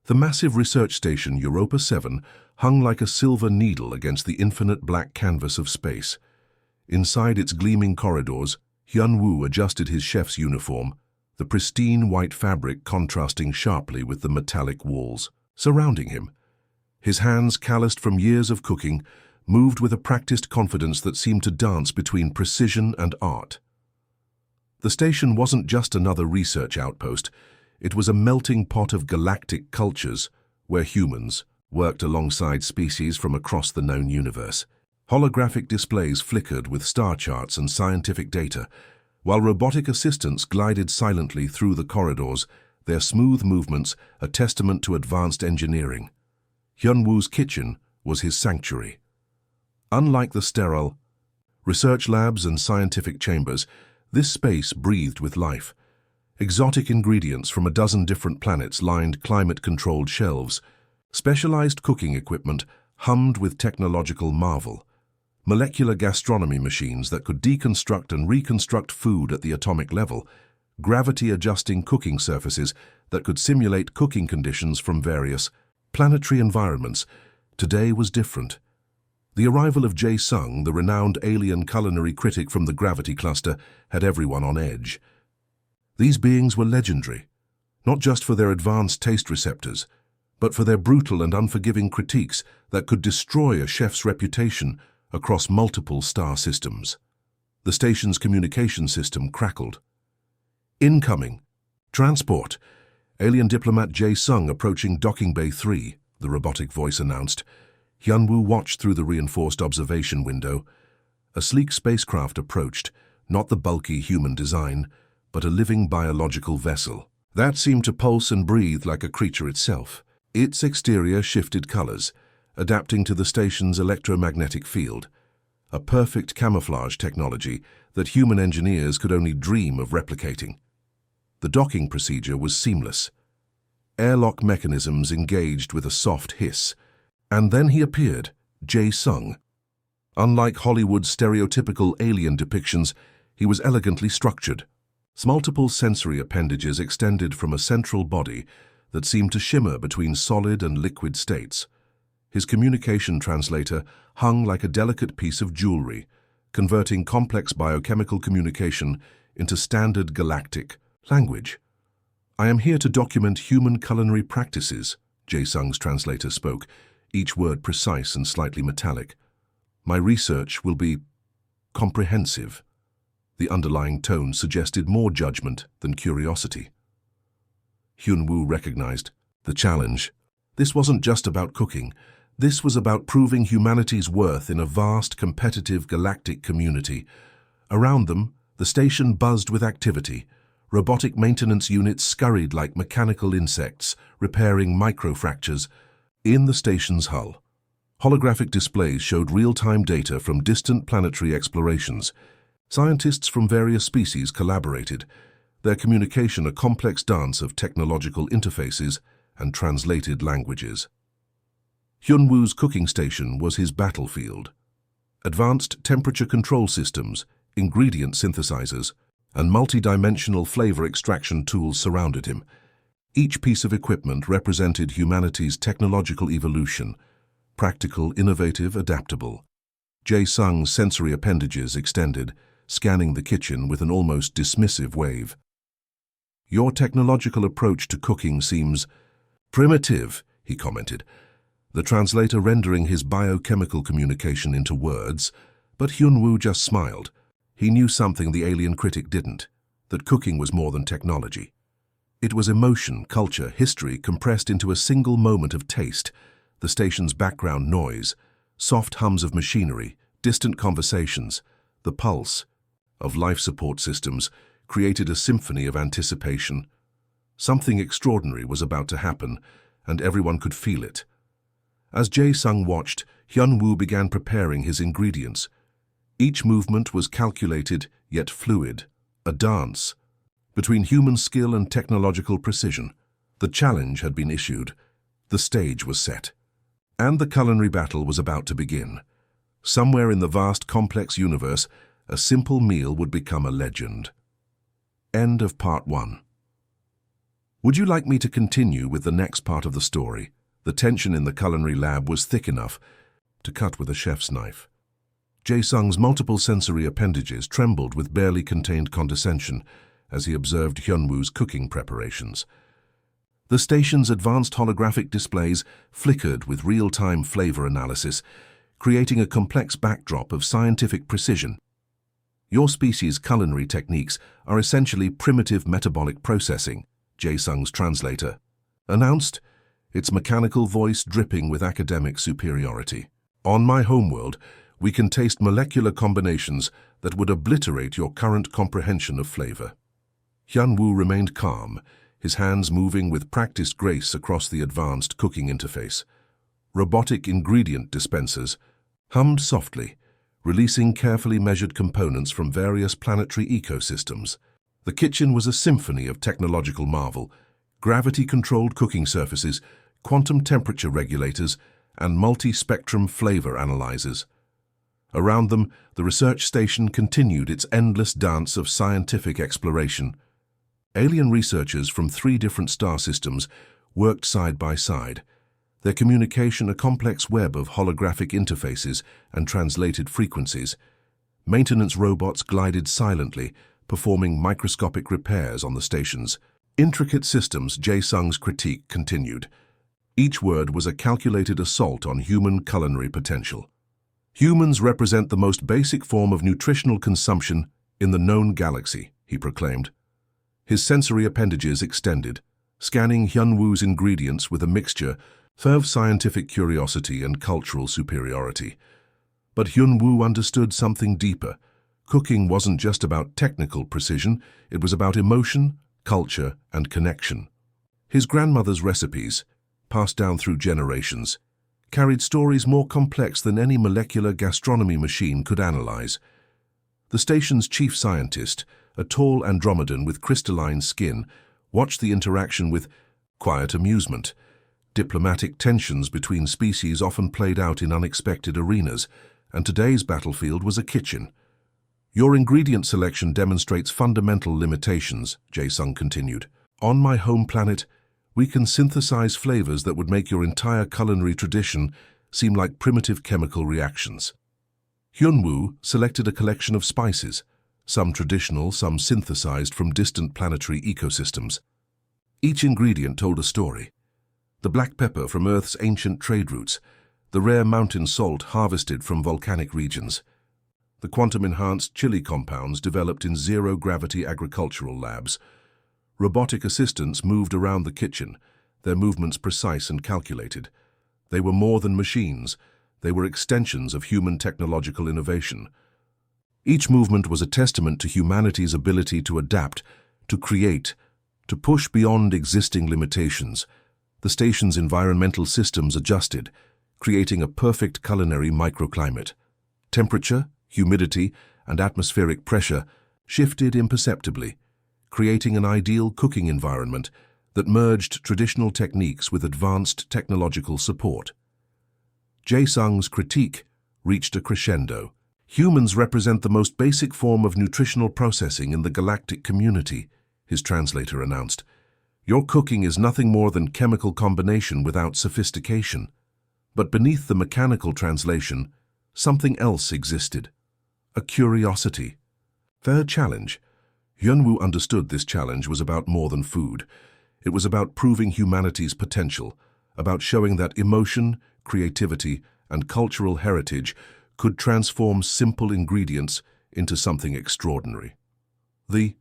The massive research station Europa 7 hung like a silver needle against the infinite black canvas of space. Inside its gleaming corridors, Hyun-woo adjusted his chef's uniform, the pristine white fabric contrasting sharply with the metallic walls surrounding him. His hands, calloused from years of cooking, moved with a practiced confidence that seemed to dance between precision and art. The station wasn't just another research outpost. It was a melting pot of galactic cultures where humans worked alongside species from across the known universe. Holographic displays flickered with star charts and scientific data, while robotic assistants glided silently through the corridors, their smooth movements a testament to advanced engineering. Hyun-woo's kitchen was his sanctuary. Unlike the sterile research labs and scientific chambers, this space breathed with life. Exotic ingredients from a dozen different planets lined climate-controlled shelves. Specialized cooking equipment hummed with technological marvel. Molecular gastronomy machines that could deconstruct and reconstruct food at the atomic level. Gravity-adjusting cooking surfaces that could simulate cooking conditions from various planetary environments. Today was different. The arrival of Jae-sung, the renowned alien culinary critic from the Gravity Cluster, had everyone on edge. These beings were legendary, not just for their advanced taste receptors, but for their brutal and unforgiving critiques that could destroy a chef's reputation across multiple star systems. The station's communication system crackled. Incoming. Transport. Alien diplomat Jae-sung approaching Docking Bay 3, the robotic voice announced. Hyun-woo watched through the reinforced observation window. A sleek spacecraft approached, not the bulky human design, but a living biological vessel. That seemed to pulse and breathe like a creature itself. Its exterior shifted colors, adapting to the station's electromagnetic field, a perfect camouflage technology that human engineers could only dream of replicating. The docking procedure was seamless. Airlock mechanisms engaged with a soft hiss, and then he appeared, Jae-sung. Unlike Hollywood's stereotypical alien depictions, he was elegantly structured. Multiple sensory appendages extended from a central body that seemed to shimmer between solid and liquid states. His communication translator hung like a delicate piece of jewelry, converting complex biochemical communication into standard galactic language. "I am here to document human culinary practices," Jae-sung's translator spoke, each word precise and slightly metallic. "My research will be comprehensive." The underlying tone suggested more judgment than curiosity. Hyun-woo recognized the challenge. This wasn't just about cooking. This was about proving humanity's worth in a vast, competitive galactic community. Around them, the station buzzed with activity. Robotic maintenance units scurried like mechanical insects, repairing microfractures. In the station's hull, holographic displays showed real-time data from distant planetary explorations. Scientists from various species collaborated, their communication a complex dance of technological interfaces and translated languages. Hyun-woo's cooking station was his battlefield. Advanced temperature control systems, ingredient synthesizers, and multi-dimensional flavor extraction tools surrounded him. Each piece of equipment represented humanity's technological evolution, practical, innovative, adaptable. Jae-sung's sensory appendages extended, scanning the kitchen with an almost dismissive wave. "Your technological approach to cooking seems primitive," he commented, the translator rendering his biochemical communication into words, but Hyun-woo just smiled. He knew something the alien critic didn't, that cooking was more than technology. It was emotion, culture, history compressed into a single moment of taste. The station's background noise, soft hums of machinery, distant conversations, the pulse of life support systems created a symphony of anticipation. Something extraordinary was about to happen, and everyone could feel it. As Jae-sung watched, Hyun-woo began preparing his ingredients. Each movement was calculated yet fluid, a dance between human skill and technological precision. The challenge had been issued, the stage was set, and the culinary battle was about to begin. Somewhere in the vast, complex universe, a simple meal would become a legend. End of Part 1. Would you like me to continue with the next part of the story? The tension in the culinary lab was thick enough to cut with a chef's knife. Jae-sung's multiple sensory appendages trembled with barely contained condescension as he observed Hyun-woo's cooking preparations. The station's advanced holographic displays flickered with real-time flavor analysis, creating a complex backdrop of scientific precision. Your species' culinary techniques are essentially primitive metabolic processing, Jae-sung's translator announced, its mechanical voice dripping with academic superiority. On my homeworld, we can taste molecular combinations that would obliterate your current comprehension of flavor. Hyun-woo remained calm, his hands moving with practiced grace across the advanced cooking interface. Robotic ingredient dispensers hummed softly, releasing carefully measured components from various planetary ecosystems. The kitchen was a symphony of technological marvel: gravity-controlled cooking surfaces, quantum temperature regulators, and multi-spectrum flavor analyzers. Around them, the research station continued its endless dance of scientific exploration. Alien researchers from 3 different star systems worked side by side, their communication a complex web of holographic interfaces and translated frequencies. Maintenance robots glided silently, performing microscopic repairs on the station's intricate systems. Jae-sung's critique continued. Each word was a calculated assault on human culinary potential. Humans represent the most basic form of nutritional consumption in the known galaxy, he proclaimed. His sensory appendages extended, scanning Hyun-woo's ingredients with a mixture of scientific curiosity and cultural superiority. But Hyun-woo understood something deeper. Cooking wasn't just about technical precision, it was about emotion, culture, and connection. His grandmother's recipes, passed down through generations, carried stories more complex than any molecular gastronomy machine could analyze. The station's chief scientist, a tall Andromedan with crystalline skin, watched the interaction with quiet amusement. Diplomatic tensions between species often played out in unexpected arenas, and today's battlefield was a kitchen. Your ingredient selection demonstrates fundamental limitations, Jae-sung continued. On my home planet, we can synthesize flavors that would make your entire culinary tradition seem like primitive chemical reactions. Hyun-woo selected a collection of spices, some traditional, some synthesized from distant planetary ecosystems. Each ingredient told a story. The black pepper from Earth's ancient trade routes, the rare mountain salt harvested from volcanic regions, the quantum-enhanced chili compounds developed in zero-gravity agricultural labs. Robotic assistants moved around the kitchen, their movements precise and calculated. They were more than machines, they were extensions of human technological innovation. Each movement was a testament to humanity's ability to adapt, to create, to push beyond existing limitations. The station's environmental systems adjusted, creating a perfect culinary microclimate. Temperature, humidity, and atmospheric pressure shifted imperceptibly, creating an ideal cooking environment that merged traditional techniques with advanced technological support. Jae-sung's critique reached a crescendo. Humans represent the most basic form of nutritional processing in the galactic community, his translator announced. Your cooking is nothing more than chemical combination without sophistication. But beneath the mechanical translation, something else existed. A curiosity. Fair challenge. Hyun-woo understood this challenge was about more than food. It was about proving humanity's potential, about showing that emotion, creativity, and cultural heritage could transform simple ingredients into something extraordinary. The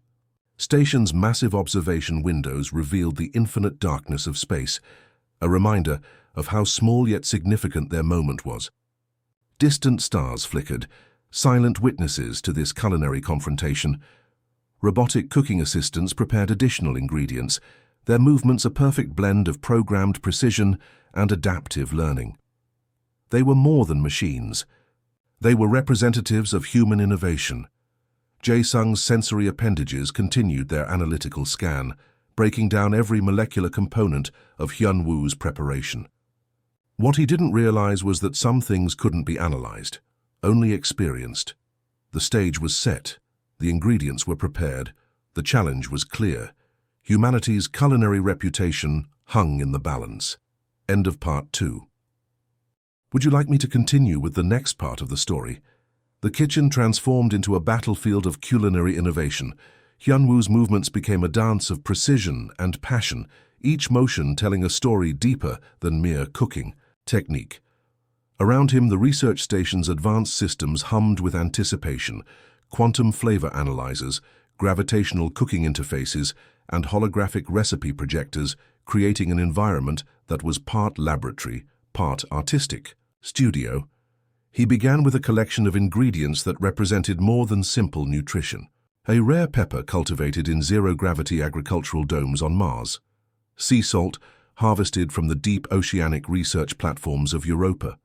station's massive observation windows revealed the infinite darkness of space, a reminder of how small yet significant their moment was. Distant stars flickered, silent witnesses to this culinary confrontation. Robotic cooking assistants prepared additional ingredients, their movements a perfect blend of programmed precision and adaptive learning. They were more than machines. They were representatives of human innovation. Jae-sung's sensory appendages continued their analytical scan, breaking down every molecular component of Hyun-woo's preparation. What he didn't realize was that some things couldn't be analyzed, only experienced. The stage was set, the ingredients were prepared, the challenge was clear. Humanity's culinary reputation hung in the balance. End of part 2. Would you like me to continue with the next part of the story? The kitchen transformed into a battlefield of culinary innovation. Hyunwoo's movements became a dance of precision and passion, each motion telling a story deeper than mere cooking technique. Around him, the research station's advanced systems hummed with anticipation: quantum flavor analyzers, gravitational cooking interfaces, and holographic recipe projectors, creating an environment that was part laboratory, part artistic studio. He began with a collection of ingredients that represented more than simple nutrition. A rare pepper cultivated in zero-gravity agricultural domes on Mars. Sea salt harvested from the deep oceanic research platforms of Europa.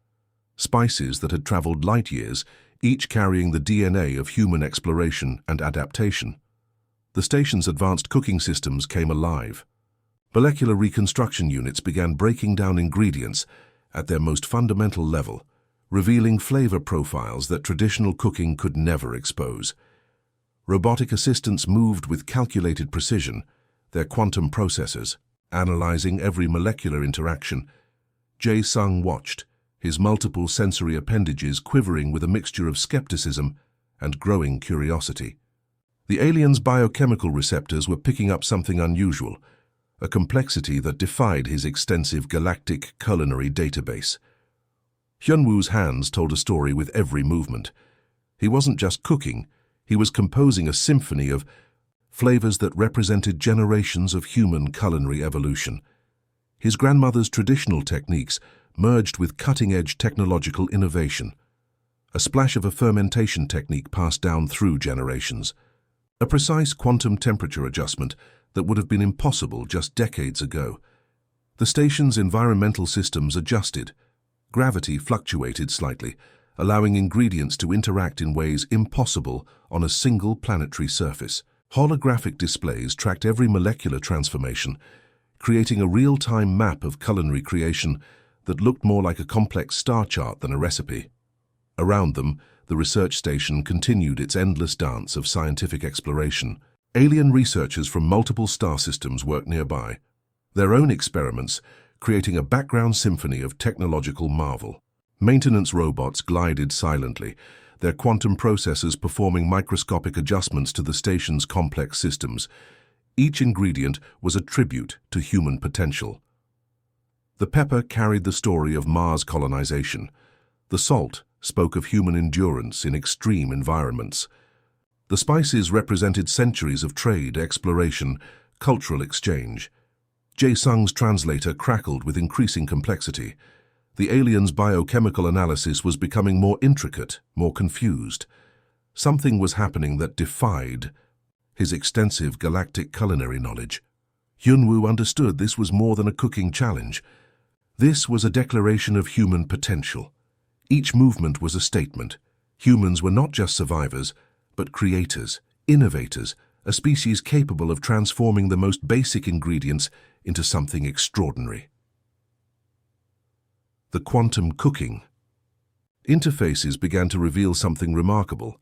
Spices that had traveled light years, each carrying the DNA of human exploration and adaptation. The station's advanced cooking systems came alive. Molecular reconstruction units began breaking down ingredients at their most fundamental level, revealing flavor profiles that traditional cooking could never expose. Robotic assistants moved with calculated precision, their quantum processors analyzing every molecular interaction. Jae-sung watched, his multiple sensory appendages quivering with a mixture of skepticism and growing curiosity. The alien's biochemical receptors were picking up something unusual, a complexity that defied his extensive galactic culinary database. Hyunwoo's hands told a story with every movement. He wasn't just cooking, he was composing a symphony of flavors that represented generations of human culinary evolution. His grandmother's traditional techniques merged with cutting-edge technological innovation. A splash of a fermentation technique passed down through generations. A precise quantum temperature adjustment that would have been impossible just decades ago. The station's environmental systems adjusted. Gravity fluctuated slightly, allowing ingredients to interact in ways impossible on a single planetary surface. Holographic displays tracked every molecular transformation, creating a real-time map of culinary creation that looked more like a complex star chart than a recipe. Around them, the research station continued its endless dance of scientific exploration. Alien researchers from multiple star systems worked nearby, their own experiments creating a background symphony of technological marvel. Maintenance robots glided silently, their quantum processors performing microscopic adjustments to the station's complex systems. Each ingredient was a tribute to human potential. The pepper carried the story of Mars colonization. The salt spoke of human endurance in extreme environments. The spices represented centuries of trade, exploration, cultural exchange. Jae-sung's translator crackled with increasing complexity. The alien's biochemical analysis was becoming more intricate, more confused. Something was happening that defied his extensive galactic culinary knowledge. Hyunwoo understood this was more than a cooking challenge. This was a declaration of human potential. Each movement was a statement. Humans were not just survivors, but creators, innovators, a species capable of transforming the most basic ingredients into something extraordinary. The quantum cooking. Interfaces began to reveal something remarkable.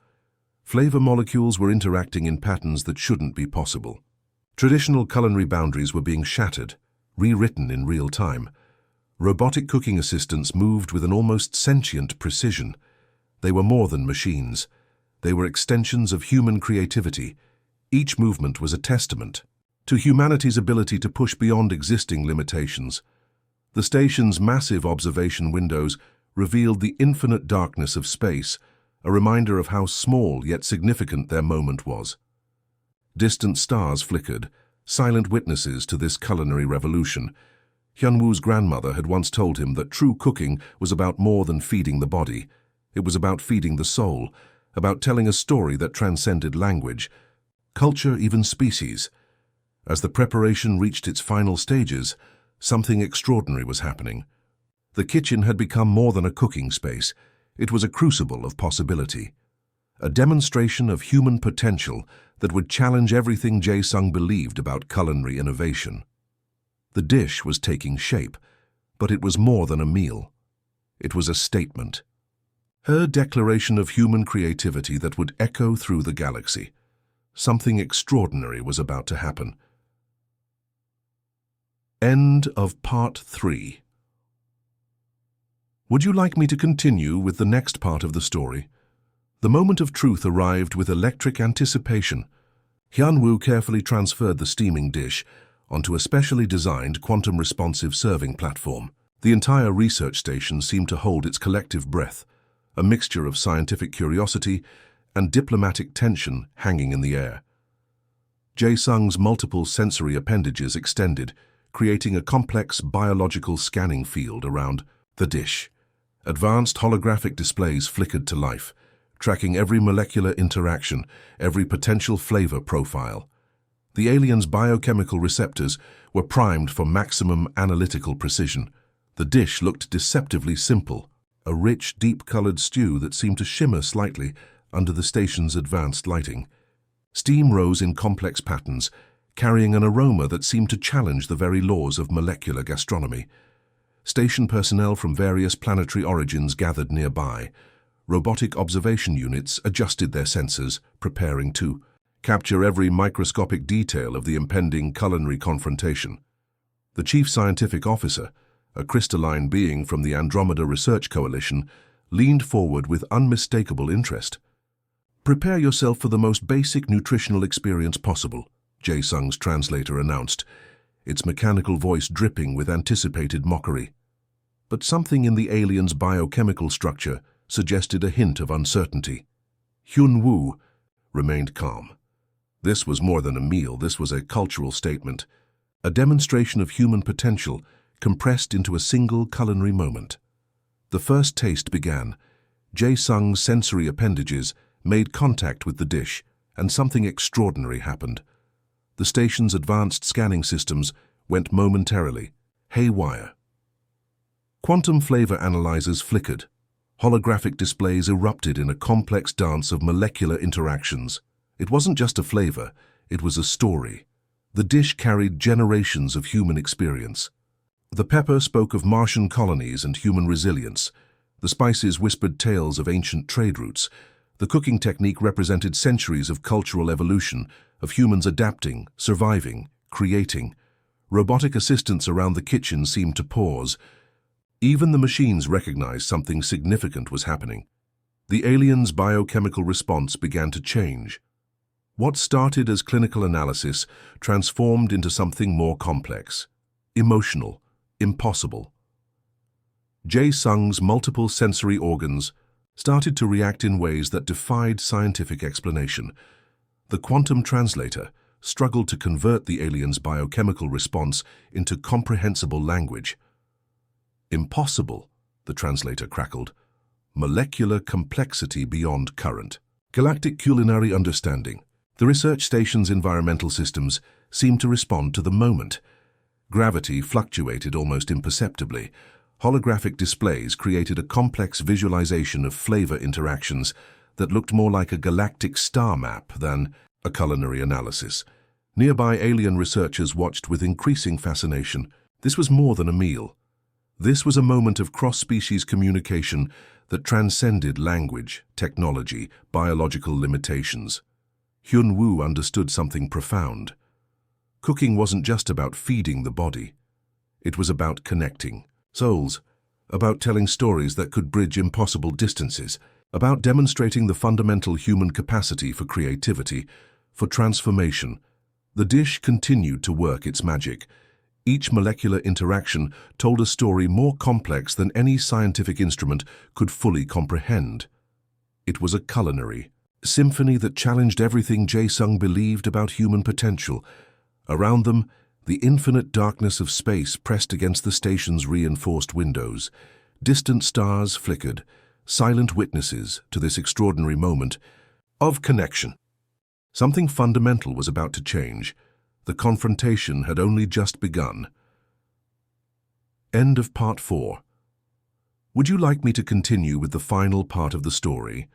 Flavor molecules were interacting in patterns that shouldn't be possible. Traditional culinary boundaries were being shattered, rewritten in real time. Robotic cooking assistants moved with an almost sentient precision. They were more than machines. They were extensions of human creativity. Each movement was a testament to humanity's ability to push beyond existing limitations. The station's massive observation windows revealed the infinite darkness of space, a reminder of how small yet significant their moment was. Distant stars flickered, silent witnesses to this culinary revolution. Hyunwoo's grandmother had once told him that true cooking was about more than feeding the body. It was about feeding the soul, about telling a story that transcended language, culture, even species. As the preparation reached its final stages, something extraordinary was happening. The kitchen had become more than a cooking space. It was a crucible of possibility, a demonstration of human potential that would challenge everything Jae-sung believed about culinary innovation. The dish was taking shape, but it was more than a meal. It was a statement. Her declaration of human creativity that would echo through the galaxy. Something extraordinary was about to happen. End of Part 3. Would you like me to continue with the next part of the story? The moment of truth arrived with electric anticipation. Hyun-woo carefully transferred the steaming dish onto a specially designed quantum-responsive serving platform. The entire research station seemed to hold its collective breath, a mixture of scientific curiosity and diplomatic tension hanging in the air. Jae-sung's multiple sensory appendages extended, creating a complex biological scanning field around the dish. Advanced holographic displays flickered to life, tracking every molecular interaction, every potential flavor profile. The alien's biochemical receptors were primed for maximum analytical precision. The dish looked deceptively simple, a rich, deep-colored stew that seemed to shimmer slightly under the station's advanced lighting. Steam rose in complex patterns, carrying an aroma that seemed to challenge the very laws of molecular gastronomy. Station personnel from various planetary origins gathered nearby. Robotic observation units adjusted their sensors, preparing to capture every microscopic detail of the impending culinary confrontation. The chief scientific officer, a crystalline being from the Andromeda Research Coalition, leaned forward with unmistakable interest. "Prepare yourself for the most basic nutritional experience possible," Jae-sung's translator announced, its mechanical voice dripping with anticipated mockery. But something in the alien's biochemical structure suggested a hint of uncertainty. Hyun-woo remained calm. This was more than a meal, this was a cultural statement, a demonstration of human potential compressed into a single culinary moment. The first taste began. Jae-sung's sensory appendages made contact with the dish, and something extraordinary happened. The station's advanced scanning systems went momentarily haywire. Quantum flavor analyzers flickered. Holographic displays erupted in a complex dance of molecular interactions. It wasn't just a flavor, it was a story. The dish carried generations of human experience. The pepper spoke of Martian colonies and human resilience. The spices whispered tales of ancient trade routes. The cooking technique represented centuries of cultural evolution, of humans adapting, surviving, creating. Robotic assistants around the kitchen seemed to pause. Even the machines recognized something significant was happening. The alien's biochemical response began to change. What started as clinical analysis transformed into something more complex, emotional, impossible. Jae-sung's multiple sensory organs started to react in ways that defied scientific explanation. The quantum translator struggled to convert the alien's biochemical response into comprehensible language. "Impossible," the translator crackled. "Molecular complexity beyond current. Galactic culinary understanding." The research station's environmental systems seemed to respond to the moment. Gravity fluctuated almost imperceptibly. Holographic displays created a complex visualization of flavor interactions that looked more like a galactic star map than a culinary analysis. Nearby alien researchers watched with increasing fascination. This was more than a meal. This was a moment of cross-species communication that transcended language, technology, biological limitations. Hyun-woo understood something profound. Cooking wasn't just about feeding the body. It was about connecting souls, about telling stories that could bridge impossible distances, about demonstrating the fundamental human capacity for creativity, for transformation. The dish continued to work its magic. Each molecular interaction told a story more complex than any scientific instrument could fully comprehend. It was a culinary symphony that challenged everything Jae-sung believed about human potential. Around them, the infinite darkness of space pressed against the station's reinforced windows. Distant stars flickered, silent witnesses to this extraordinary moment of connection. Something fundamental was about to change. The confrontation had only just begun. End of Part 4. Would you like me to continue with the final part of the story?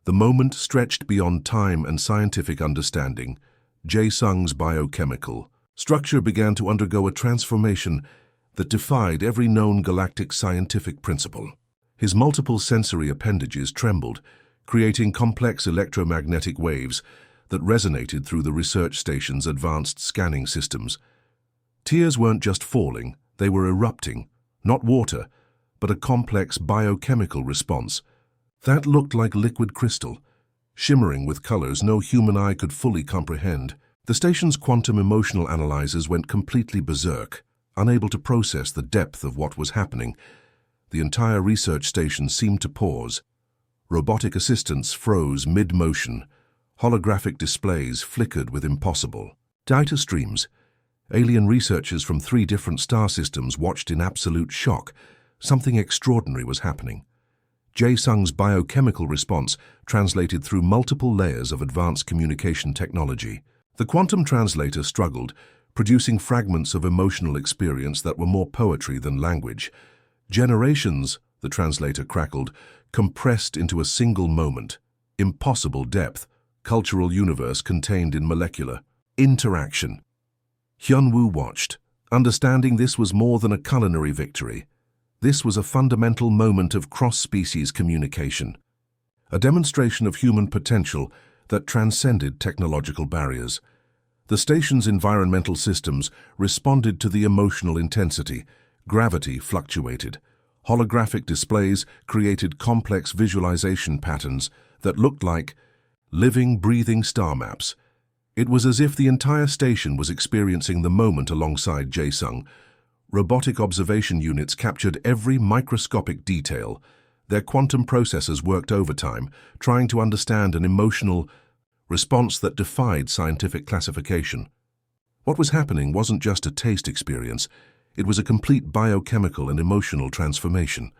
The moment stretched beyond time and scientific understanding. Jae-sung's biochemical structure began to undergo a transformation that defied every known galactic scientific principle. His multiple sensory appendages trembled, creating complex electromagnetic waves that resonated through the research station's advanced scanning systems. Tears weren't just falling, they were erupting, not water, but a complex biochemical response. That looked like liquid crystal, shimmering with colors no human eye could fully comprehend. The station's quantum emotional analyzers went completely berserk, unable to process the depth of what was happening. The entire research station seemed to pause. Robotic assistants froze mid-motion. Holographic displays flickered with impossible data streams. Alien researchers from 3 different star systems watched in absolute shock. Something extraordinary was happening. Jae-sung's biochemical response translated through multiple layers of advanced communication technology. The quantum translator struggled, producing fragments of emotional experience that were more poetry than language. Generations, the translator crackled, compressed into a single moment. Impossible depth, cultural universe contained in molecular interaction. Hyun-woo watched, understanding this was more than a culinary victory. This was a fundamental moment of cross-species communication, a demonstration of human potential that transcended technological barriers. The station's environmental systems responded to the emotional intensity. Gravity fluctuated. Holographic displays created complex visualization patterns that looked like living, breathing star maps. It was as if the entire station was experiencing the moment alongside Jae-sung. Robotic observation units captured every microscopic detail. Their quantum processors worked overtime, trying to understand an emotional response that defied scientific classification. What was happening wasn't just a taste experience, it was a complete biochemical and emotional transformation.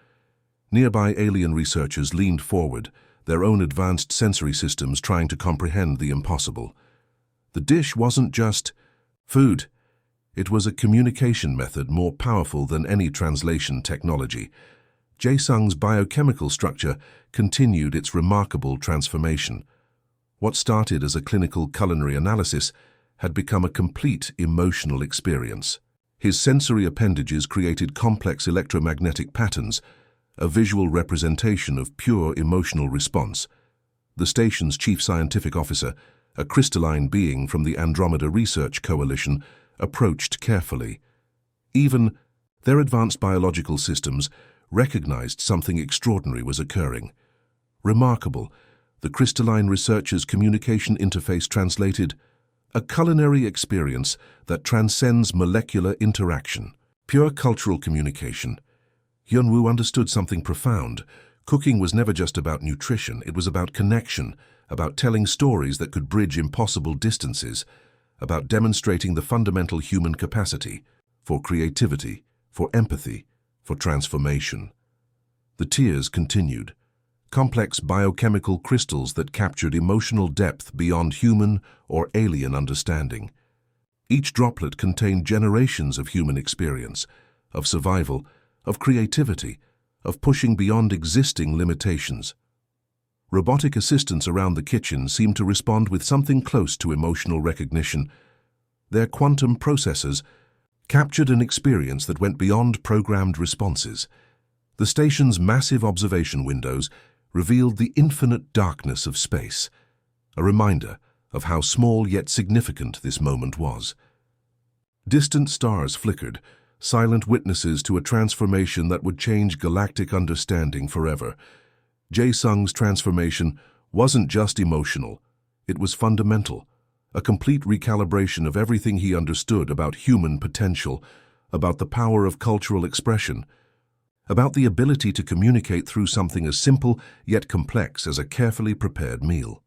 Nearby alien researchers leaned forward, their own advanced sensory systems trying to comprehend the impossible. The dish wasn't just food. It was a communication method more powerful than any translation technology. Jae-sung's biochemical structure continued its remarkable transformation. What started as a clinical culinary analysis had become a complete emotional experience. His sensory appendages created complex electromagnetic patterns, a visual representation of pure emotional response. The station's chief scientific officer, a crystalline being from the Andromeda Research Coalition, approached carefully. Even their advanced biological systems recognized something extraordinary was occurring. Remarkable, the crystalline researcher's communication interface translated a culinary experience that transcends molecular interaction. Pure cultural communication. Hyun-woo understood something profound. Cooking was never just about nutrition, it was about connection, about telling stories that could bridge impossible distances, about demonstrating the fundamental human capacity for creativity, for empathy, for transformation. The tears continued, complex biochemical crystals that captured emotional depth beyond human or alien understanding. Each droplet contained generations of human experience, of survival, of creativity, of pushing beyond existing limitations. Robotic assistants around the kitchen seemed to respond with something close to emotional recognition. Their quantum processors captured an experience that went beyond programmed responses. The station's massive observation windows revealed the infinite darkness of space, a reminder of how small yet significant this moment was. Distant stars flickered, silent witnesses to a transformation that would change galactic understanding forever. Jae-sung's transformation wasn't just emotional, it was fundamental, a complete recalibration of everything he understood about human potential, about the power of cultural expression, about the ability to communicate through something as simple yet complex as a carefully prepared meal.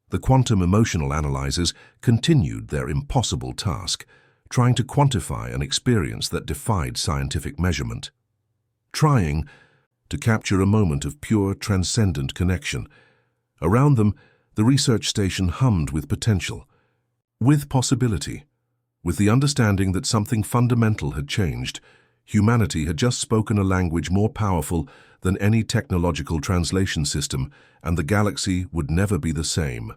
The quantum emotional analyzers continued their impossible task, trying to quantify an experience that defied scientific measurement. Trying to capture a moment of pure, transcendent connection. Around them, the research station hummed with potential, with possibility, with the understanding that something fundamental had changed. Humanity had just spoken a language more powerful than any technological translation system, and the galaxy would never be the same.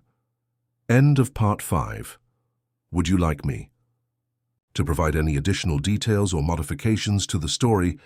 End of Part 5. Would you like me to provide any additional details or modifications to the story?